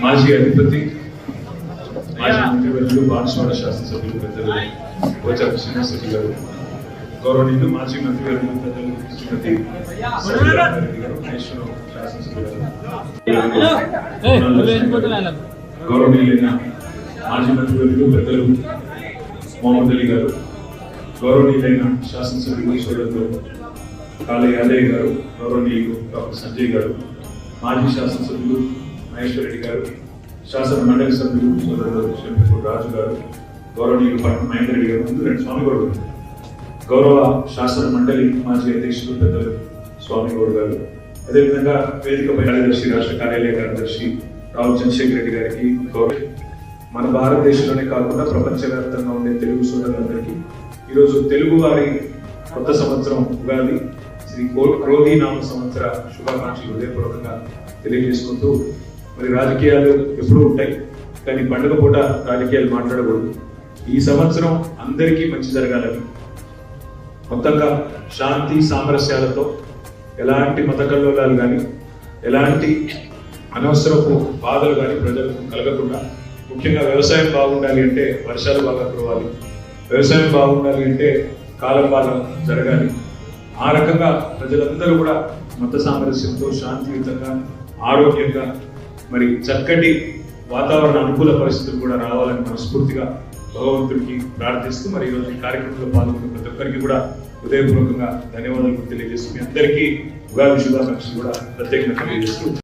మాజీ అధిపతి మాజీ మంత్రివర్యులు బాన్స్వాడ శాసనసభ్యులు పెద్దలు పోచారం శ్రీనివాసరెడ్డి గారు, గౌరవనీయులు మాజీ మంత్రివర్యులు పెద్దలు శ్రీమతి సత్యనారాయణ గారు, మహేశ్వరం శాసనసభ్యులు, గౌరవనీయులైన మాజీ మంత్రివర్యులు పెద్దలు మొహమ్మద్ అలీ గారు, గౌరవనీయులైన శాసనసభ్యులు సోదరులు కాళీ యాదయ్య గారు, గౌరవనీయులు డాక్టర్ సంజయ్ గారు, మాజీ శాసనసభ్యులు మహేశ్వర్ రెడ్డి గారు, శాసన మండలి సభ్యులు సోదరులు శ్రీమతి రాజు గారు, గౌరవనీయులు పట్నం మహేందర్ రెడ్డి గారు, ముందు రెండు స్వామిగౌడ్ గారు, గౌరవ శాసన మండలి మాజీ అధ్యక్షులు పెద్దలు స్వామిగౌడ్ గారు, అదేవిధంగా వేదికపై కార్యదర్శి రాష్ట్ర కార్యాలయ కార్యదర్శి రావు చంద్రశేఖర్ రెడ్డి గారికి, మన భారతదేశంలోనే కాకుండా ప్రపంచవ్యాప్తంగా ఉండే తెలుగు సోదరులందరికీ ఈరోజు తెలుగు వారి కొత్త సంవత్సరం ఉగాది శ్రీ క్రోధి నామ సంవత్సర శుభాకాంక్షలు హృదయపూర్వకంగా తెలియజేసుకుంటూ, మరి రాజకీయాలు ఎప్పుడూ ఉంటాయి కానీ పండుగ పూట రాజకీయాలు మాట్లాడకూడదు. ఈ సంవత్సరం అందరికీ మంచి జరగాలని, మొత్తంగా శాంతి సామరస్యాలతో ఎలాంటి మత కల్లోలాలు కానీ ఎలాంటి అనవసరపు బాధలు కానీ ప్రజలకు కలగకుండా, ముఖ్యంగా వ్యవసాయం బాగుండాలి అంటే వర్షాలు బాగా కురవాలి, వ్యవసాయం బాగుండాలి అంటే కాలం బాగా జరగాలి. ఆ రకంగా ప్రజలందరూ కూడా మత సామరస్యంతో శాంతియుతంగా ఆరోగ్యంగా మరి చక్కటి వాతావరణ అనుకూల పరిస్థితులు కూడా రావాలని మనస్ఫూర్తిగా భగవంతుడికి ప్రార్థిస్తూ, మరి ఈరోజు ఈ కార్యక్రమంలో పాల్గొన్న ప్రతి ఒక్కరికి కూడా హృదయపూర్వకంగా ధన్యవాదాలు తెలియజేస్తూ, మీ అందరికీ ఉగాది శుభాకాంక్షలు కూడా ప్రత్యేకంగా తెలియజేస్తూ